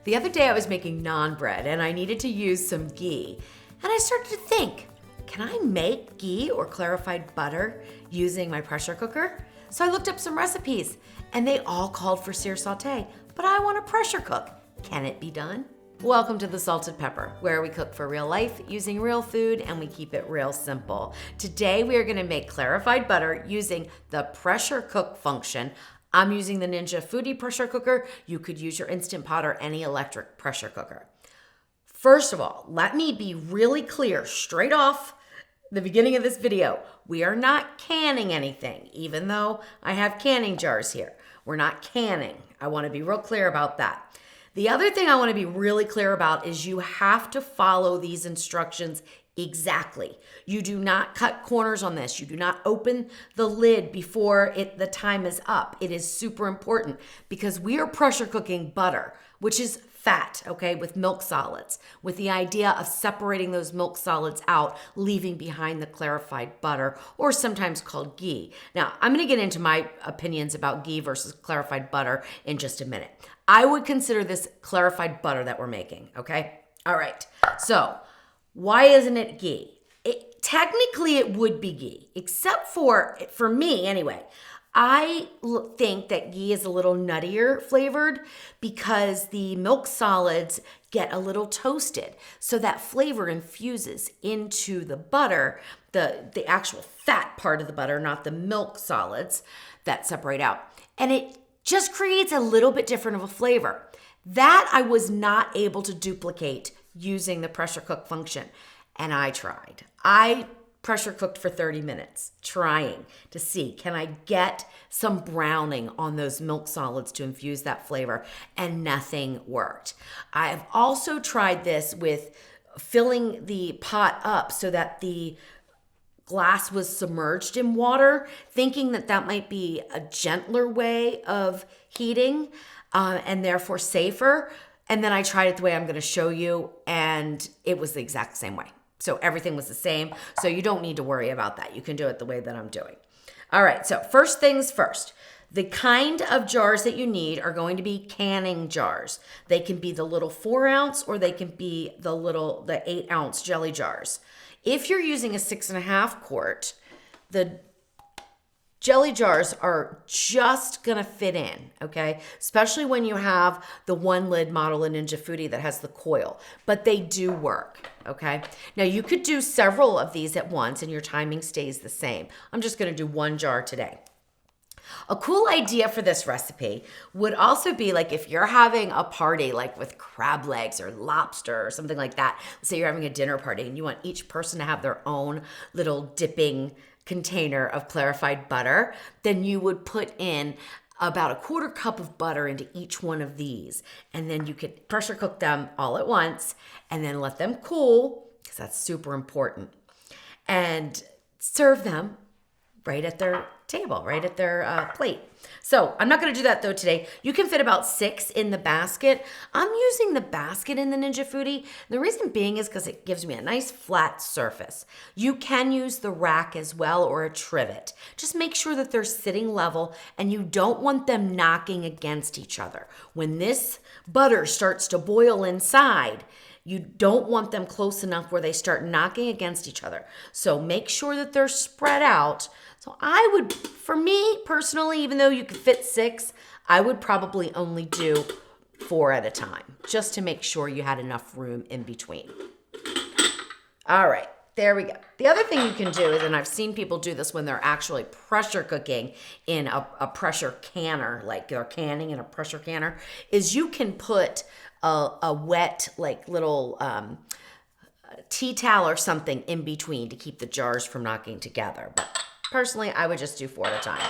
The other day I was making naan bread and I needed to use some ghee. And I started to think, can I make ghee or clarified butter using my pressure cooker? So I looked up some recipes and they all called for sear saute, but I want to pressure cook. Can it be done? Welcome to The Salted Pepper, where we cook for real life using real food and we keep it real simple. Today we are going to make clarified butter using the pressure cook function. I'm using the Ninja Foodie pressure cooker. You could use your Instant Pot or any electric pressure cooker. First of all, let me be really clear straight off the beginning of this video. We are not canning anything, even though I have canning jars here. We're not canning. I want to be real clear about that. The other thing I want to be really clear about is you have to follow these instructions exactly. You do not cut corners on this. You do not open the lid before the time is up. It is super important because we are pressure cooking butter, which is fat, okay, with milk solids, with the idea of separating those milk solids out, leaving behind the clarified butter, or sometimes called ghee. Now, I'm going to get into my opinions about ghee versus clarified butter in just a minute. I would consider this clarified butter that we're making, okay? All right, so why isn't it ghee? Technically, it would be ghee, except for me anyway. I think that ghee is a little nuttier flavored because the milk solids get a little toasted. So that flavor infuses into the butter, the actual fat part of the butter, not the milk solids that separate out. And it just creates a little bit different of a flavor. That I was not able to duplicate using the pressure cook function. And I tried. I pressure cooked for 30 minutes, trying to see, can I get some browning on those milk solids to infuse that flavor? And nothing worked. I've also tried this with filling the pot up so that the glass was submerged in water, thinking that that might be a gentler way of heating and therefore safer. And then I tried it the way I'm going to show you, and it was the exact same way. So everything was the same. So you don't need to worry about that. You can do it the way that I'm doing. All right. So first things first, the kind of jars that you need are going to be canning jars. They can be the little 4-ounce or they can be the 8-ounce jelly jars. If you're using a 6.5 quart, the jelly jars are just gonna fit in, okay? Especially when you have the one lid model in Ninja Foodie that has the coil, but they do work, okay? Now you could do several of these at once and your timing stays the same. I'm just gonna do one jar today. A cool idea for this recipe would also be like if you're having a party like with crab legs or lobster or something like that. Let's say you're having a dinner party and you want each person to have their own little dipping container of clarified butter, then you would put in about a 1/4 cup of butter into each one of these. And then you could pressure cook them all at once and then let them cool, because that's super important, and serve them right at their table, right at their plate. So I'm not going to do that though today. You can fit about 6 in the basket. I'm using the basket in the Ninja Foodie. The reason being is because it gives me a nice flat surface. You can use the rack as well or a trivet. Just make sure that they're sitting level and you don't want them knocking against each other. When this butter starts to boil inside, you don't want them close enough where they start knocking against each other. So make sure that they're spread out. So I would, for me personally, even though you could fit 6, I would probably only do 4 at a time, just to make sure you had enough room in between. All right, there we go. The other thing you can do is, and I've seen people do this when they're actually pressure cooking in a pressure canner, like they're canning in a pressure canner, is you can put a wet, like little tea towel or something in between to keep the jars from knocking together. But personally, I would just do 4 at a time.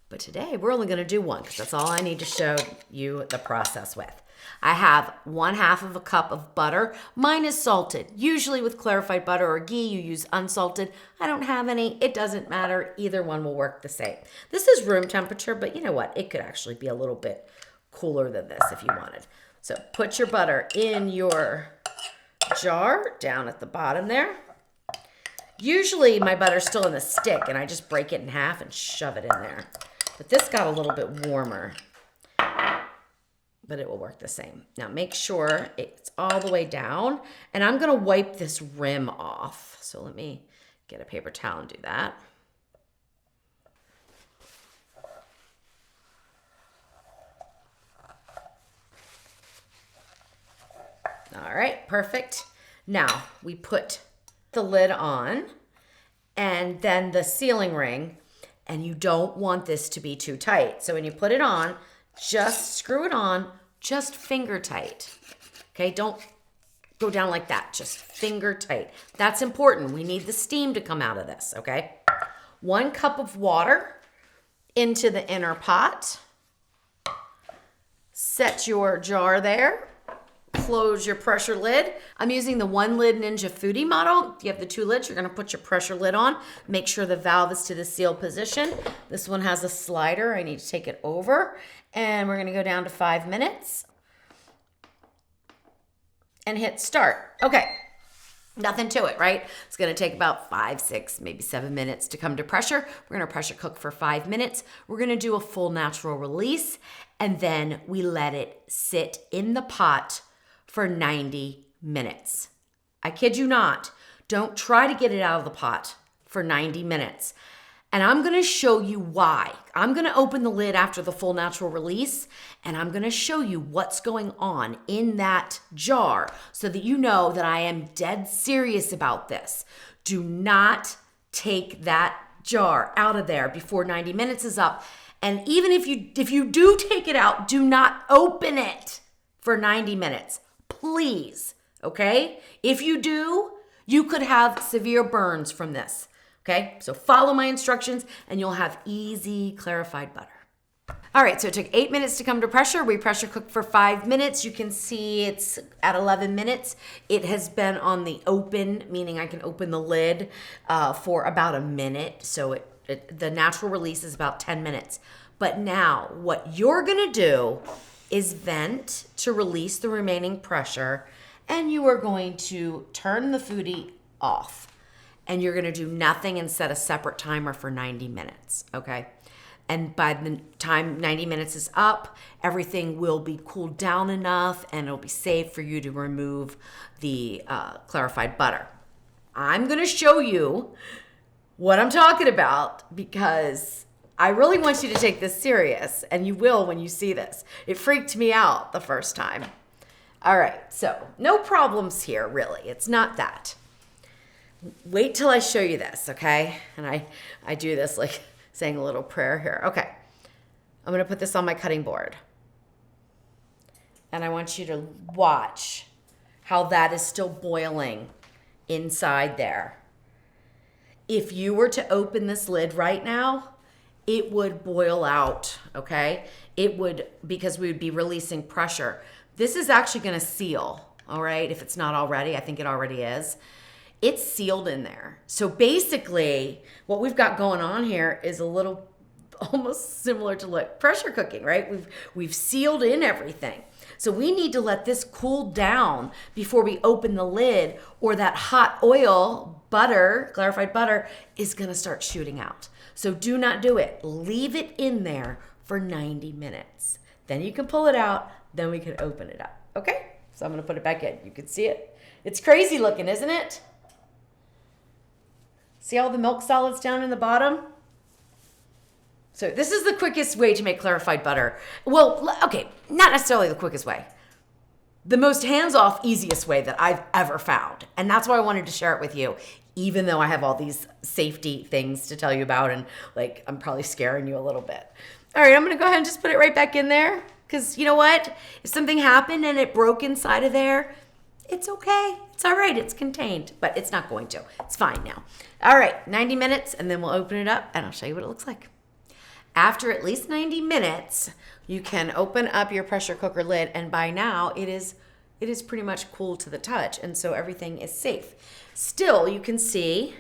But today, we're only going to do 1 because that's all I need to show you the process with. I have 1/2 cup of butter. Mine is salted. Usually with clarified butter or ghee, you use unsalted. I don't have any. It doesn't matter. Either one will work the same. This is room temperature, but you know what? It could actually be a little bit cooler than this if you wanted. So put your butter in your jar down at the bottom there. Usually my butter's still in the stick and I just break it in half and shove it in there. But this got a little bit warmer. but it will work the same. Now make sure it's all the way down, and I'm gonna wipe this rim off. So let me get a paper towel and do that. All right, perfect. Now we put the lid on and then the sealing ring, and you don't want this to be too tight. So when you put it on, just screw it on, just finger tight. Okay, don't go down like that, just finger tight. That's important. We need the steam to come out of this, okay? 1 cup of water into the inner pot. Set your jar there. Close your pressure lid. I'm using the 1 lid Ninja Foodie model. If you have the 2 lids, you're gonna put your pressure lid on. Make sure the valve is to the sealed position. This one has a slider. I need to take it over. And we're gonna go down to 5 minutes. And hit start. Okay, nothing to it, right? It's gonna take about 5, 6, maybe 7 minutes to come to pressure. We're gonna pressure cook for 5 minutes. We're gonna do a full natural release, and then we let it sit in the pot for 90 minutes. I kid you not. Don't try to get it out of the pot for 90 minutes. And I'm gonna show you why. I'm gonna open the lid after the full natural release, and I'm gonna show you what's going on in that jar so that you know that I am dead serious about this. Do not take that jar out of there before 90 minutes is up. And even if you do take it out, do not open it for 90 minutes. Please, okay? If you do, you could have severe burns from this, okay? So follow my instructions and you'll have easy clarified butter. All right, so it took 8 minutes to come to pressure. We pressure cooked for 5 minutes. You can see it's at 11 minutes. It has been on the open, meaning I can open the lid for about a minute. So the natural release is about 10 minutes. But now what you're gonna do is vent to release the remaining pressure, and you are going to turn the foodie off, and you're gonna do nothing and set a separate timer for 90 minutes, okay? And by the time 90 minutes is up, everything will be cooled down enough and it'll be safe for you to remove the clarified butter. I'm gonna show you what I'm talking about because I really want you to take this serious, and you will when you see this. It freaked me out the first time. All right, so no problems here, really. It's not that. Wait till I show you this, okay? And I do this like saying a little prayer here. Okay, I'm gonna put this on my cutting board. And I want you to watch how that is still boiling inside there. If you were to open this lid right now, it would boil out, okay? It would, because we would be releasing pressure. This is actually gonna seal, all right? If it's not already, I think it already is. It's sealed in there. So basically, what we've got going on here is a little almost similar to like pressure cooking, right? We've sealed in everything. So we need to let this cool down before we open the lid, or that hot oil, butter, clarified butter, is gonna start shooting out. So do not do it. Leave it in there for 90 minutes. Then you can pull it out, then we can open it up, okay? So I'm gonna put it back in. You can see it. It's crazy looking, isn't it? See all the milk solids down in the bottom? So this is the quickest way to make clarified butter. Well, okay, not necessarily the quickest way. The most hands-off, easiest way that I've ever found. And that's why I wanted to share it with you, even though I have all these safety things to tell you about, and like I'm probably scaring you a little bit. All right, I'm gonna go ahead and just put it right back in there, because you know what? If something happened and it broke inside of there, it's okay. It's all right, it's contained, but it's not going to. It's fine now. All right, 90 minutes, and then we'll open it up and I'll show you what it looks like. After at least 90 minutes, you can open up your pressure cooker lid, and by now it is pretty much cool to the touch, and so everything is safe. Still, you can see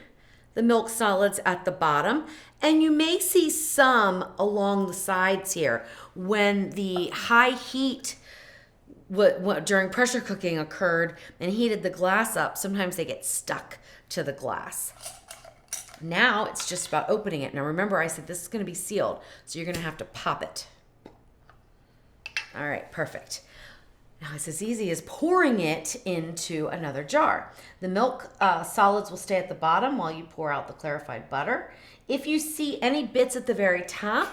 the milk solids at the bottom, and you may see some along the sides here. When the high heat during pressure cooking occurred and heated the glass up, sometimes they get stuck to the glass. Now it's just about opening it. Now remember, I said this is going to be sealed, so you're going to have to pop it. All right, perfect. Now it's as easy as pouring it into another jar. The milk solids will stay at the bottom while you pour out the clarified butter. If you see any bits at the very top,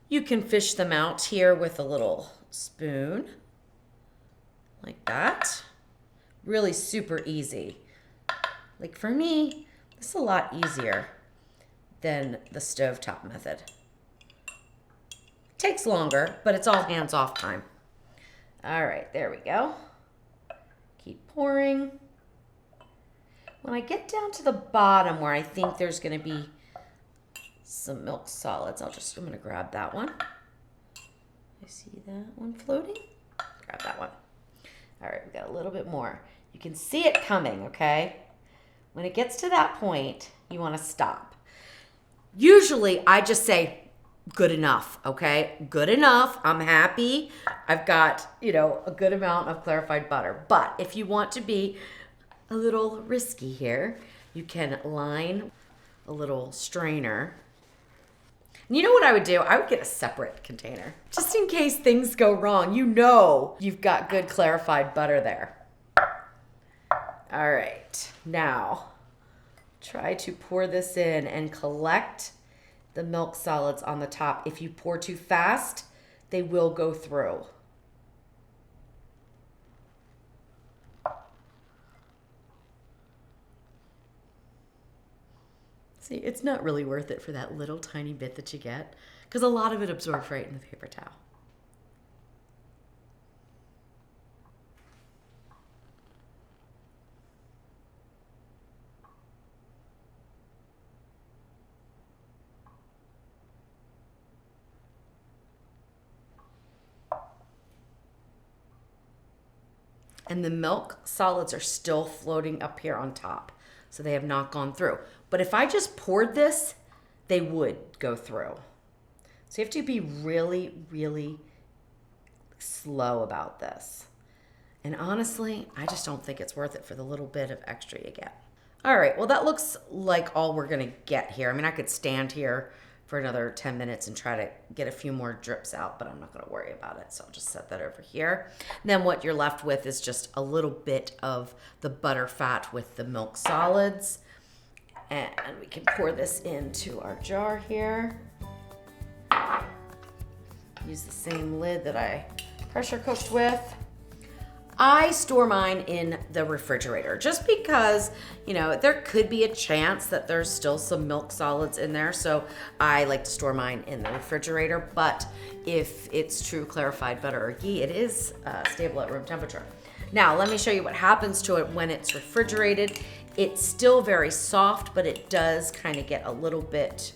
you can fish them out here with a little spoon, like that. Really super easy. Like for me, this is a lot easier than the stovetop method. Takes longer, but it's all hands-off time. All right, there we go. Keep pouring. When I get down to the bottom where I think there's gonna be some milk solids, I'm gonna grab that one. I see that one floating. Grab that one. All right, we got a little bit more. You can see it coming, okay? When it gets to that point, you wanna stop. Usually I just say, good enough, okay? Good enough, I'm happy. I've got, a good amount of clarified butter. But if you want to be a little risky here, you can line a little strainer. And you know what I would do? I would get a separate container. Just in case things go wrong, you've got good clarified butter there. All right, now try to pour this in and collect the milk solids on the top. If you pour too fast, they will go through. See, it's not really worth it for that little tiny bit that you get, because a lot of it absorbs right in the paper towel. And the milk solids are still floating up here on top. So they have not gone through. But if I just poured this, they would go through. So you have to be really, really slow about this. And honestly, I just don't think it's worth it for the little bit of extra you get. All right, well that looks like all we're gonna get here. I mean, I could stand here for another 10 minutes and try to get a few more drips out, but I'm not gonna worry about it. So I'll just set that over here. And then what you're left with is just a little bit of the butter fat with the milk solids. And we can pour this into our jar here. Use the same lid that I pressure cooked with. I store mine in the refrigerator just because, there could be a chance that there's still some milk solids in there. So I like to store mine in the refrigerator. But if it's true clarified butter or ghee, it is stable at room temperature. Now, let me show you what happens to it when it's refrigerated. It's still very soft, but it does kind of get a little bit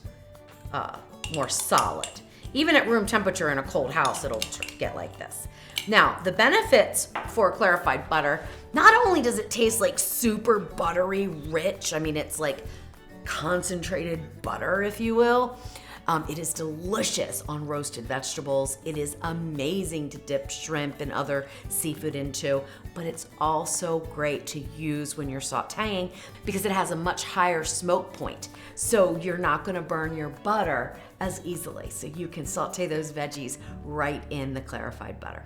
more solid. Even at room temperature in a cold house, it'll get like this. Now, the benefits for clarified butter, not only does it taste like super buttery rich, I mean, it's like concentrated butter, if you will. It is delicious on roasted vegetables. It is amazing to dip shrimp and other seafood into, but it's also great to use when you're sauteing because it has a much higher smoke point. So you're not gonna burn your butter as easily. So you can saute those veggies right in the clarified butter.